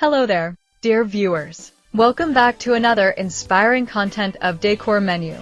Hello there, dear viewers. Welcome back to another inspiring content of Decor Menu.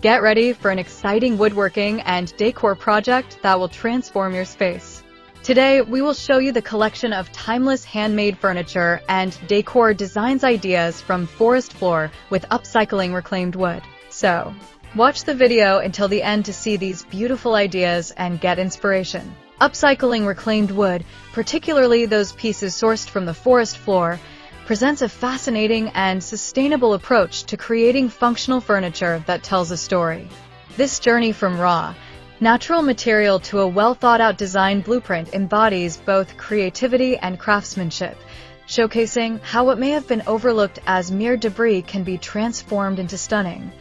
Get ready for an exciting woodworking and decor project that will transform your space. Today, we will show you the collection of timeless handmade furniture and decor designs ideas from forest floor with upcycling reclaimed wood. So, watch the video until the end to see these beautiful ideas and get inspiration. Upcycling reclaimed wood, particularly those pieces sourced from the forest floor, presents a fascinating and sustainable approach to creating functional furniture that tells a story. This journey from raw, natural material to a well-thought-out design blueprint embodies both creativity and craftsmanship, showcasing how what may have been overlooked as mere debris can be transformed into stunning,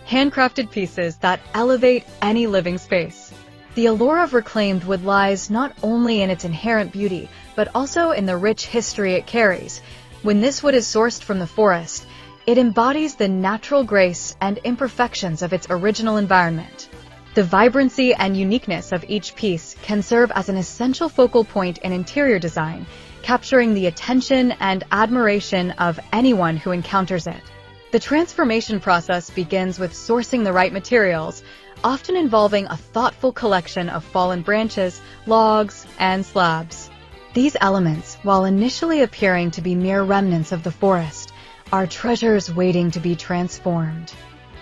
handcrafted pieces that elevate any living space. The allure of reclaimed wood lies not only in its inherent beauty, but also in the rich history it carries. When this wood is sourced from the forest, it embodies the natural grace and imperfections of its original environment. The vibrancy and uniqueness of each piece can serve as an essential focal point in interior design, capturing the attention and admiration of anyone who encounters it. The transformation process begins with sourcing the right materials, often involving a thoughtful collection of fallen branches, logs, and slabs. These elements, while initially appearing to be mere remnants of the forest, are treasures waiting to be transformed.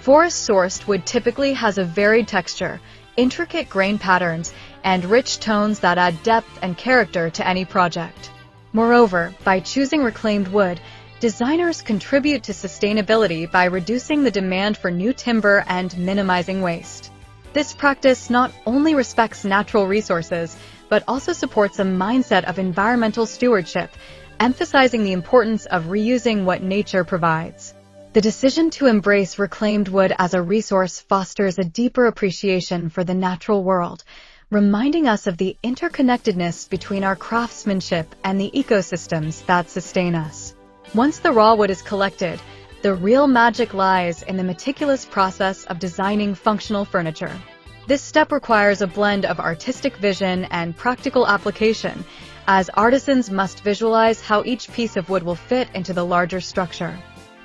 Forest-sourced wood typically has a varied texture, intricate grain patterns, and rich tones that add depth and character to any project. Moreover, by choosing reclaimed wood, designers contribute to sustainability by reducing the demand for new timber and minimizing waste. This practice not only respects natural resources, but also supports a mindset of environmental stewardship, emphasizing the importance of reusing what nature provides. The decision to embrace reclaimed wood as a resource fosters a deeper appreciation for the natural world, reminding us of the interconnectedness between our craftsmanship and the ecosystems that sustain us. Once the raw wood is collected, the real magic lies in the meticulous process of designing functional furniture. This step requires a blend of artistic vision and practical application, as artisans must visualize how each piece of wood will fit into the larger structure.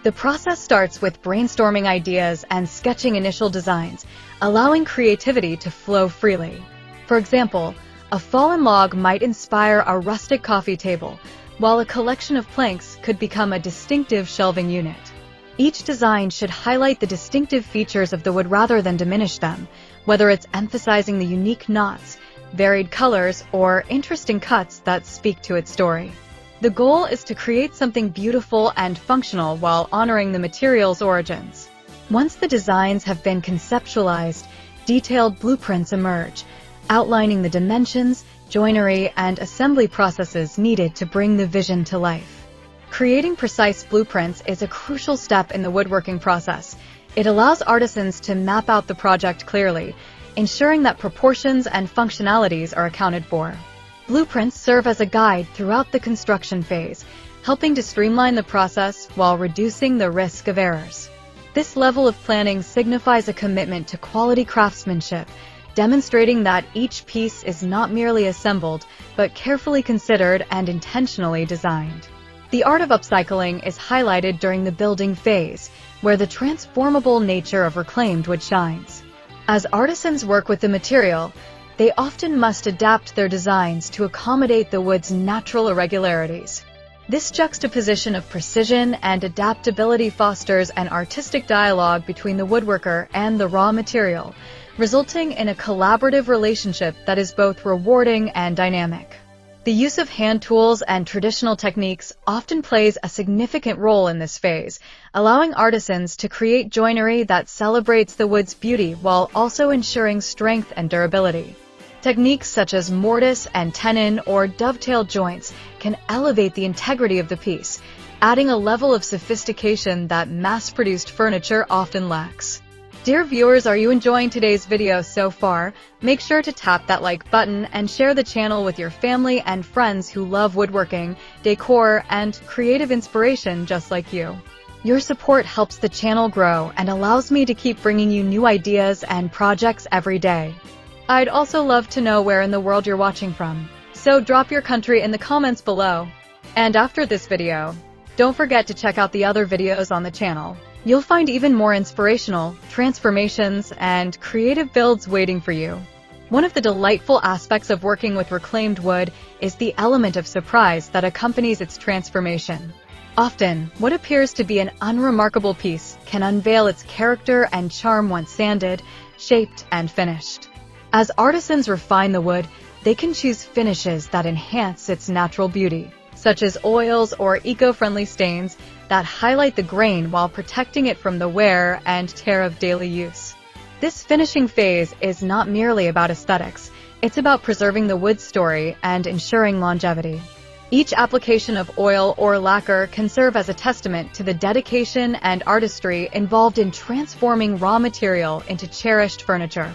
The process starts with brainstorming ideas and sketching initial designs, allowing creativity to flow freely. For example, a fallen log might inspire a rustic coffee table, while a collection of planks could become a distinctive shelving unit. Each design should highlight the distinctive features of the wood rather than diminish them, whether it's emphasizing the unique knots, varied colors, or interesting cuts that speak to its story. The goal is to create something beautiful and functional while honoring the material's origins. Once the designs have been conceptualized, detailed blueprints emerge, outlining the dimensions, joinery, and assembly processes needed to bring the vision to life. Creating precise blueprints is a crucial step in the woodworking process. It allows artisans to map out the project clearly, ensuring that proportions and functionalities are accounted for. Blueprints serve as a guide throughout the construction phase, helping to streamline the process while reducing the risk of errors. This level of planning signifies a commitment to quality craftsmanship, demonstrating that each piece is not merely assembled, but carefully considered and intentionally designed. The art of upcycling is highlighted during the building phase, where the transformable nature of reclaimed wood shines. As artisans work with the material, they often must adapt their designs to accommodate the wood's natural irregularities. This juxtaposition of precision and adaptability fosters an artistic dialogue between the woodworker and the raw material, resulting in a collaborative relationship that is both rewarding and dynamic. The use of hand tools and traditional techniques often plays a significant role in this phase, allowing artisans to create joinery that celebrates the wood's beauty while also ensuring strength and durability. Techniques such as mortise and tenon or dovetail joints can elevate the integrity of the piece, adding a level of sophistication that mass-produced furniture often lacks. Dear viewers, are you enjoying today's video so far? Make sure to tap that like button and share the channel with your family and friends who love woodworking, decor, and creative inspiration just like you. Your support helps the channel grow and allows me to keep bringing you new ideas and projects every day. I'd also love to know where in the world you're watching from, so drop your country in the comments below. And after this video, don't forget to check out the other videos on the channel. You'll find even more inspirational transformations and creative builds waiting for you. One of the delightful aspects of working with reclaimed wood is the element of surprise that accompanies its transformation. Often, what appears to be an unremarkable piece can unveil its character and charm once sanded, shaped, and finished. As artisans refine the wood, they can choose finishes that enhance its natural beauty, such as oils or eco-friendly stains that highlight the grain while protecting it from the wear and tear of daily use. This finishing phase is not merely about aesthetics, it's about preserving the wood's story and ensuring longevity. Each application of oil or lacquer can serve as a testament to the dedication and artistry involved in transforming raw material into cherished furniture.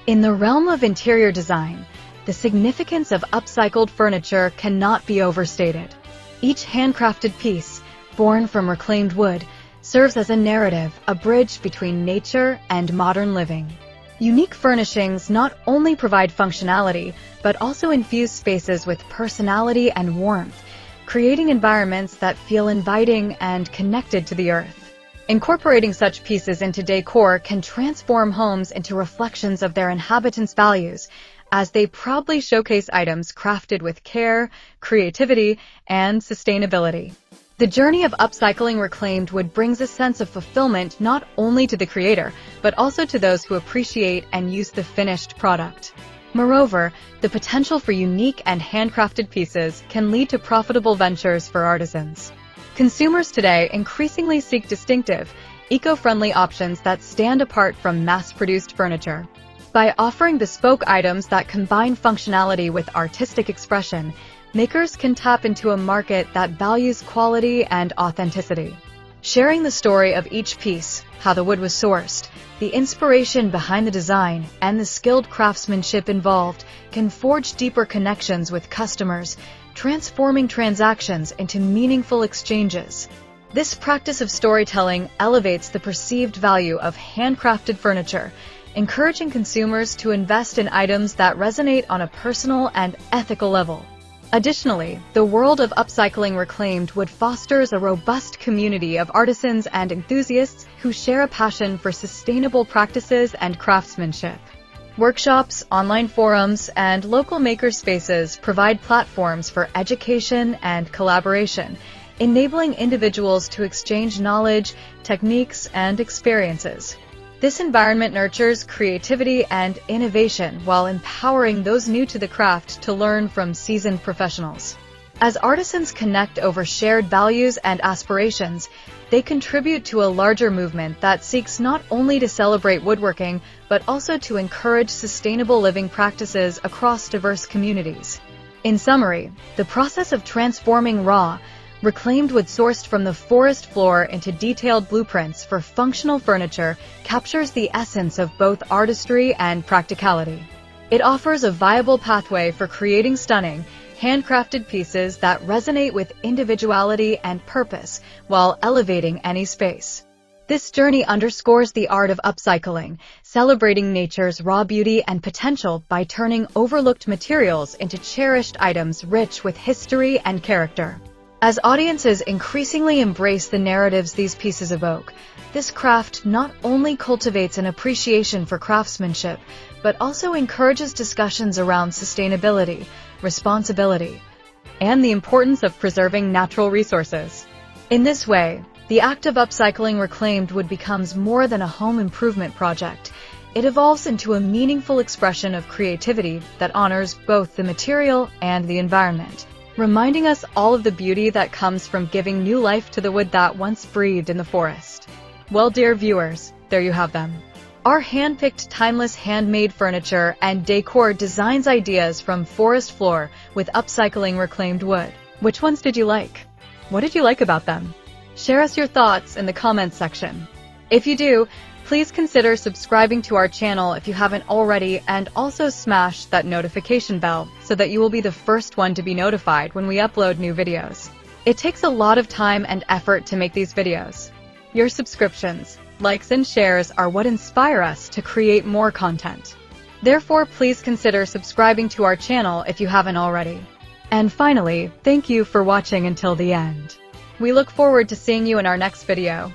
In the realm of interior design, the significance of upcycled furniture cannot be overstated. Each handcrafted piece, born from reclaimed wood, serves as a narrative, a bridge between nature and modern living. Unique furnishings not only provide functionality, but also infuse spaces with personality and warmth, creating environments that feel inviting and connected to the earth. Incorporating such pieces into decor can transform homes into reflections of their inhabitants' values, as they proudly showcase items crafted with care, creativity, and sustainability. The journey of upcycling reclaimed wood brings a sense of fulfillment not only to the creator, but also to those who appreciate and use the finished product. Moreover, the potential for unique and handcrafted pieces can lead to profitable ventures for artisans. Consumers today increasingly seek distinctive, eco-friendly options that stand apart from mass-produced furniture. By offering bespoke items that combine functionality with artistic expression, makers can tap into a market that values quality and authenticity. Sharing the story of each piece, how the wood was sourced, the inspiration behind the design, and the skilled craftsmanship involved can forge deeper connections with customers, transforming transactions into meaningful exchanges. This practice of storytelling elevates the perceived value of handcrafted furniture, encouraging consumers to invest in items that resonate on a personal and ethical level. Additionally, the world of upcycling reclaimed wood fosters a robust community of artisans and enthusiasts who share a passion for sustainable practices and craftsmanship. Workshops, online forums, and local makerspaces provide platforms for education and collaboration, enabling individuals to exchange knowledge, techniques, and experiences. This environment nurtures creativity and innovation while empowering those new to the craft to learn from seasoned professionals. As artisans connect over shared values and aspirations, they contribute to a larger movement that seeks not only to celebrate woodworking, but also to encourage sustainable living practices across diverse communities. In summary, the process of transforming raw, reclaimed wood sourced from the forest floor into detailed blueprints for functional furniture captures the essence of both artistry and practicality. It offers a viable pathway for creating stunning, handcrafted pieces that resonate with individuality and purpose while elevating any space. This journey underscores the art of upcycling, celebrating nature's raw beauty and potential by turning overlooked materials into cherished items rich with history and character. As audiences increasingly embrace the narratives these pieces evoke, this craft not only cultivates an appreciation for craftsmanship, but also encourages discussions around sustainability, responsibility, and the importance of preserving natural resources. In this way, the act of upcycling reclaimed wood becomes more than a home improvement project. It evolves into a meaningful expression of creativity that honors both the material and the environment, reminding us all of the beauty that comes from giving new life to the wood that once breathed in the forest. Well, dear viewers, there you have them. Our hand-picked timeless handmade furniture and decor designs ideas from forest floor with upcycling reclaimed wood. Which ones did you like? What did you like about them? Share us your thoughts in the comments section. If you do, please consider subscribing to our channel if you haven't already, and also smash that notification bell so that you will be the first one to be notified when we upload new videos. It takes a lot of time and effort to make these videos. Your subscriptions, likes, and shares are what inspire us to create more content. Therefore, please consider subscribing to our channel if you haven't already. And finally, thank you for watching until the end. We look forward to seeing you in our next video.